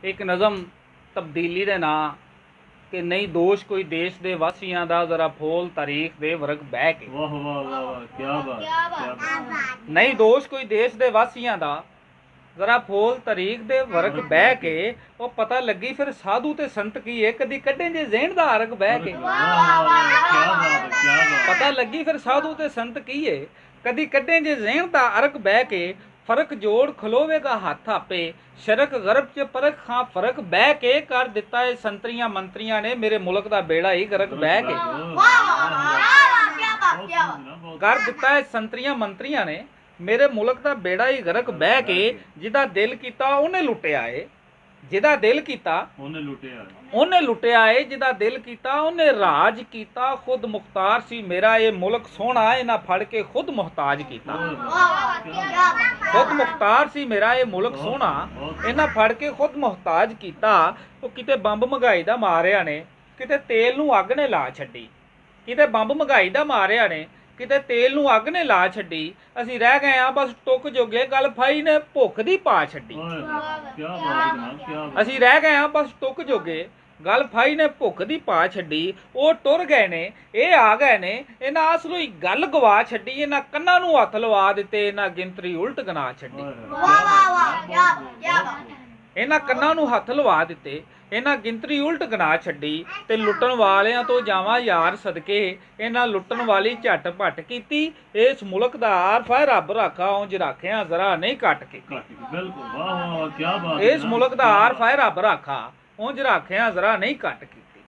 एक नज़म तब्दीली दे नां कि नहीं दोष कोई देश दे वासियां दा जरा फोल तारीख दे वर्ग बह के। वाह वाह वाह वाह, क्या बात क्या बात। नहीं दोष कोई देश दे वासियां दा जरा फोल तारीख दे वर्ग बह के वो पता लगी फिर साधु ते संत की है कदी कड्डे जे जहन दा अर्ग बह के। क्या बात है क्या बात। पता लगी फिर साधु ते संत की है कदी कड्डे जे जहन दा अर्ग बह के। फर्क जोड़ खलोवेगा हाथ आपे शरक गरब च परख खां फर्क बह के कर दिता है संतरियां मंत्रियां ने मेरे मुल्क दा बेड़ा ही गरक बह के। कर दिता है संतरियां मंत्रियां ने मेरे मुल्क दा बेड़ा ही गरक बह के। जिदा दिल कीता उन्हें लुटिया है जिदा दिल कीता उन्हें लुटिया है जिदा दिल कीता उन्हें राज कीता खुद मुख्तार सी मेरा ये मुल्क सोहना इन्हां फड़ के खुद मुहताज कीता। खुद मुख्तार सी मेरा ये मुल्क सोहना इन्हां फड़ के खुद मुहताज कीता। तो किते बंब महंगाई दा मारिया ने किते तेल नूं अग ने ला छड्डी। किते बंब महंगाई दा मारिया ने किते तेल नूं अग ने ला छड्डी। असीं रह गए आ बस टुक जोगे गल फाई ने भुख दी पा छड्डी। असीं रह गए आ बस टुक जोगे गल फाई ने भुख दी पा छड्डी। ਉਹ ਟੁਰ ਗਏ ਨੇ ਇਹ ਆ ਗਏ ਨੇ ਇਹਨਾਂ ਅਸਲੋਂ ਹੀ ਗੱਲ ਗਵਾ ਛੱਡੀ। ਇਹਨਾਂ ਕੰਨਾਂ ਨੂੰ ਹੱਥ ਲਵਾ ਦਿੱਤੇ ਇਹਨਾਂ ਗਿਣਤਰੀ ਉਲਟ ਗਨਾ ਛੱਡੀ। ਇਹਨਾਂ ਕੰਨਾਂ ਨੂੰ ਹੱਥ ਲਵਾ ਦਿੱਤੇ ਇਹਨਾਂ ਗਿਣਤਰੀ ਉਲਟ ਗਨਾ ਛੱਡੀ। ਤੇ ਲੁੱਟਣ ਵਾਲਿਆਂ ਤੋਂ ਜਾਵਾਂ ਯਾਰ ਸਦਕੇ ਇਹਨਾਂ ਲੁੱਟਣ ਵਾਲੀ ਝੱਟ ਭੱਟ ਕੀਤੀ। ਇਸ ਮੁਲਕ ਦਾ ਆਰਫ ਹੈ ਰੱਬ ਰਾਖਾ ਉਂਝ ਰਾਖਿਆ ਜ਼ਰਾ ਨਹੀਂ ਕੱਟ ਕੇ। ਬਿਲਕੁਲ ਵਾਹ ਵਾਹ ਕੀ ਬਾਤ। ਇਸ ਮੁਲਕ ਦਾ ਆਰਫ ਹੈ ਰੱਬ ਰਾਖਾ ਉਂਝ ਰਾਖਿਆ ਜ਼ਰਾ ਨਹੀਂ ਕੱਟ ਕੇ।